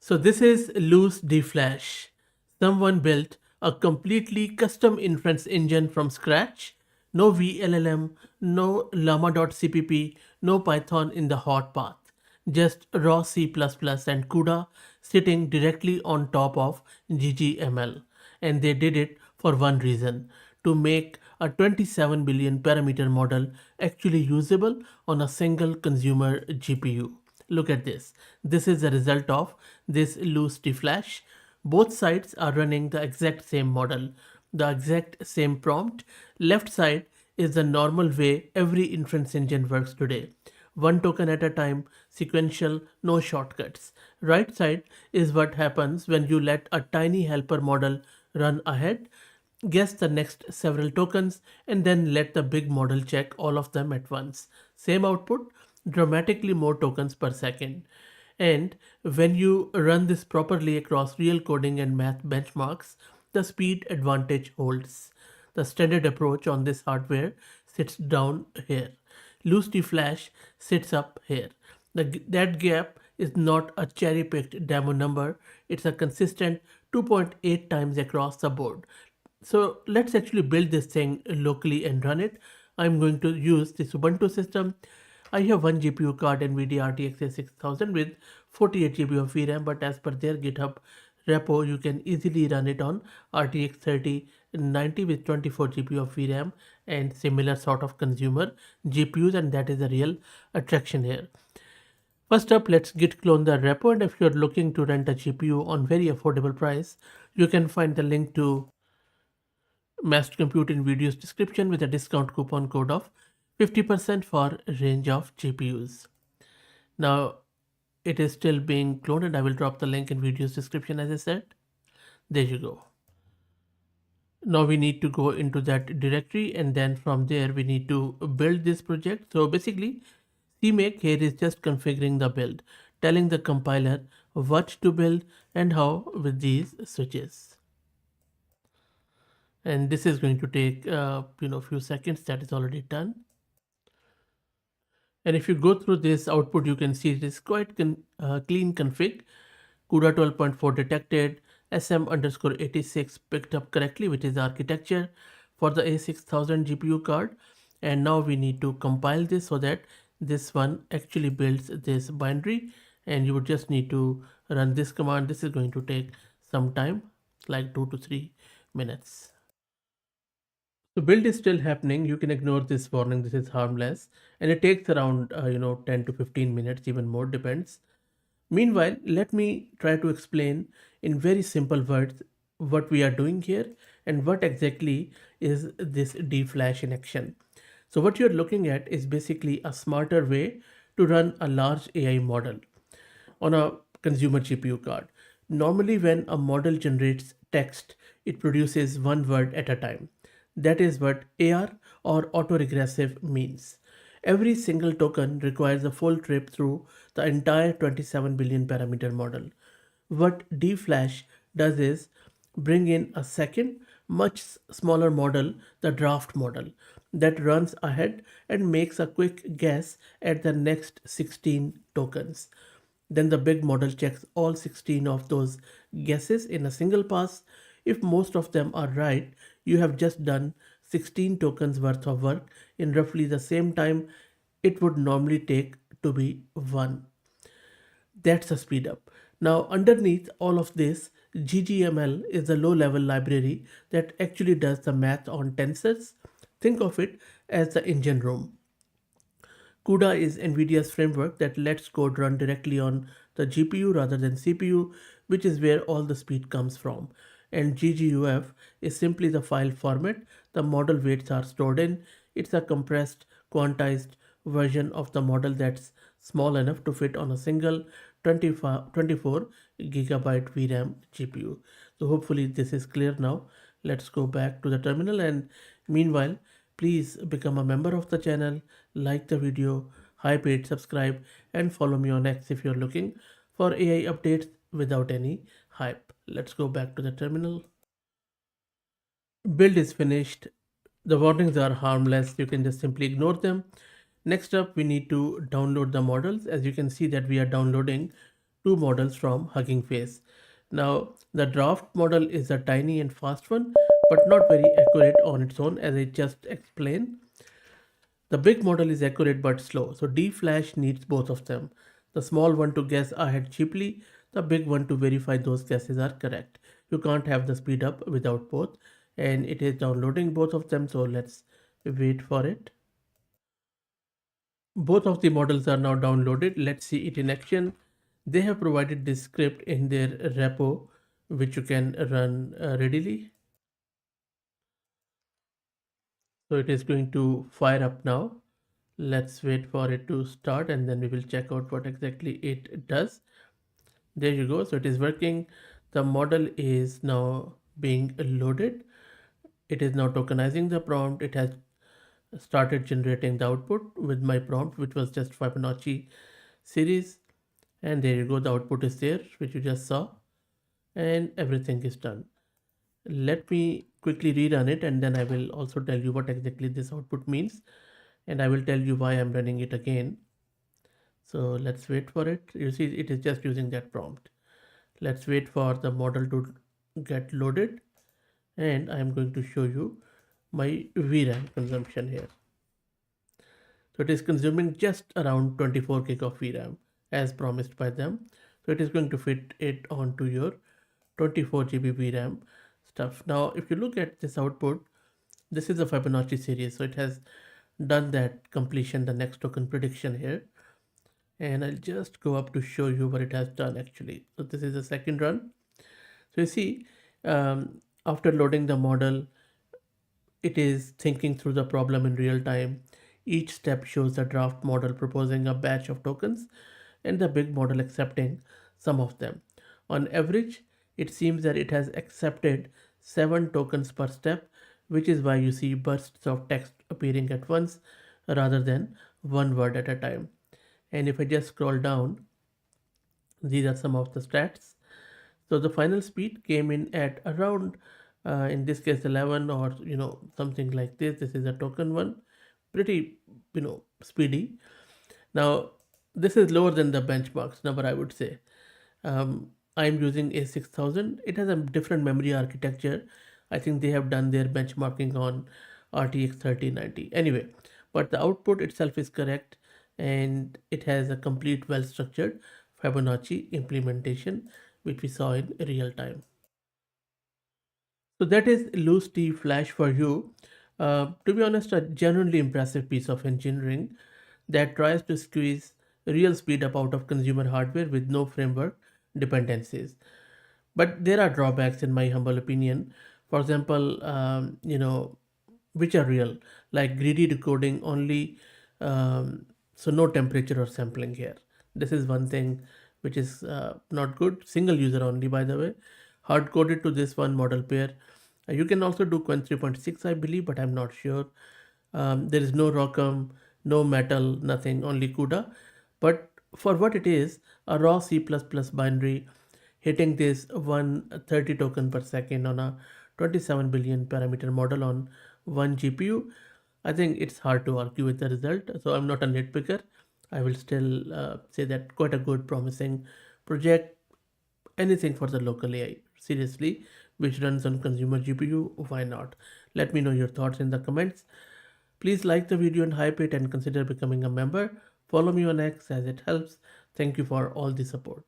So this is Luce DFlash. Someone built a completely custom inference engine from scratch. No VLLM, no llama.cpp, no Python in the hot path. Just raw C++ and CUDA sitting directly on top of GGML. And they did it for one reason, to make a 27 billion parameter model actually usable on a single consumer GPU. Look at this. This is the result of this Luce DFlash. Both sides are running the exact same model, the exact same prompt. Left side is the normal way every inference engine works today. One token at a time, sequential, no shortcuts. Right side is what happens when you let a tiny helper model run ahead, guess the next several tokens, and then let the big model check all of them at once. Same output, dramatically more tokens per second. And when you run this properly across real coding and math benchmarks, the speed advantage holds. The standard approach on this hardware sits down here. Luce DFlash sits up here. That gap is not a cherry picked demo number, it's a consistent 2.8 times across the board. So let's actually build this thing locally and run it. I'm going to use this Ubuntu system. I have one GPU card NVIDIA RTX 6000 with 48 GB of VRAM, but as per their GitHub repo, you can easily run it on RTX 3090 with 24 GB of VRAM and similar sort of consumer GPUs, and that is the real attraction here. First up, let's git clone the repo, and if you're looking to rent a GPU on very affordable price, you can find the link to Massed Compute in video's description with a discount coupon code of 50% for range of GPUs. Now it is still being cloned and I will drop the link in video's description as I said. There you go. Now we need to go into that directory and then from there we need to build this project. So basically CMake here is just configuring the build, telling the compiler what to build and how with these switches. And this is going to take few seconds. That is already done. And if you go through this output, you can see it is quite clean config. CUDA 12.4 detected, SM underscore 86 picked up correctly, which is the architecture for the A6000 GPU card. And now we need to compile this so that this one actually builds this binary, and you would just need to run this command. This is going to take some time, like 2 to 3 minutes. So build is still happening. You can ignore this warning. This is harmless, and it takes around 10 to 15 minutes, even more depends. Meanwhile, let me try to explain in very simple words what we are doing here and what exactly is this DFlash in action. So what you're looking at is basically a smarter way to run a large AI model on a consumer GPU card. Normally, when a model generates text, it produces one word at a time. That is what AR or autoregressive means. Every single token requires a full trip through the entire 27 billion parameter model. What DFlash does is bring in a second, much smaller model, the draft model, that runs ahead and makes a quick guess at the next 16 tokens. Then the big model checks all 16 of those guesses in a single pass. If most of them are right, you have just done 16 tokens worth of work in roughly the same time it would normally take to be one. That's a speed up. Now, underneath all of this, GGML is a low level library that actually does the math on tensors. Think of it as the engine room. CUDA is NVIDIA's framework that lets code run directly on the GPU rather than CPU, which is where all the speed comes from. And GGUF is simply the file format the model weights are stored in. It's a compressed, quantized version of the model that's small enough to fit on a single 24 gigabyte VRAM GPU. So hopefully this is clear now. Let's go back to the terminal, and meanwhile, please become a member of the channel, like the video, hype it, subscribe, and follow me on X if you're looking for AI updates without any hype. Let's go back to the terminal. Build is finished. The warnings are harmless. You can just simply ignore them. Next up, we need to download the models. As you can see that we are downloading two models from Hugging Face. Now, the draft model is a tiny and fast one, but not very accurate on its own, as I just explained. The big model is accurate but slow, so DFlash needs both of them. The small one to guess ahead cheaply, the big one to verify those guesses are correct. You can't have the speed up without both, and it is downloading both of them, so let's wait for it. Both of the models are now downloaded. Let's see it in action. They have provided this script in their repo, which you can run readily. So it is going to fire up now. Let's wait for it to start and then we will check out what exactly it does. There you go. So it is working. The model is now being loaded. It is now tokenizing the prompt. It has started generating the output with my prompt, which was just Fibonacci series. And there you go. The output is there, which you just saw. And everything is done. Let me quickly rerun it and then I will also tell you what exactly this output means. And I will tell you why I'm running it again. So let's wait for it. You see, it is just using that prompt. Let's wait for the model to get loaded. And I'm going to show you my VRAM consumption here. So it is consuming just around 24 gig of VRAM as promised by them. So it is going to fit it onto your 24 GB VRAM stuff. Now, if you look at this output, this is a Fibonacci series. So it has done that completion, the next token prediction here. And I'll just go up to show you what it has done actually. So this is the second run. So you see, after loading the model, it is thinking through the problem in real time. Each step shows the draft model proposing a batch of tokens and the big model accepting some of them. On average, it seems that it has accepted 7 tokens per step, which is why you see bursts of text appearing at once rather than one word at a time. And if I just scroll down, these are some of the stats. So the final speed came in at around, in this case, 11 or something like this. This is a token one, pretty speedy. Now this is lower than the benchmarks number, I would say. I'm using A6000. It has a different memory architecture. I think they have done their benchmarking on RTX 3090. Anyway, but the output itself is correct and it has a complete well-structured Fibonacci implementation, which we saw in real time. So that is Luce DFlash for you. To be honest, a genuinely impressive piece of engineering that tries to squeeze real speed up out of consumer hardware with no framework dependencies. But there are drawbacks, in my humble opinion. For example, which are real, like greedy decoding only, so no temperature or sampling here. This is one thing which is not good. Single user only, by the way. Hard coded to this one model pair. You can also do Quen 3.6, I believe, but I'm not sure. There is no ROCm, no metal, nothing, only CUDA. But for what it is, a raw C++ binary hitting this 130 token per second on a 27 billion parameter model on one GPU, I think it's hard to argue with the result. So I'm not a nitpicker. I will still say that quite a good, promising project. Anything for the local AI, seriously, which runs on consumer GPU, why not? Let me know your thoughts in the comments. Please like the video and hype it and consider becoming a member. Follow me on X as it helps. Thank you for all the support.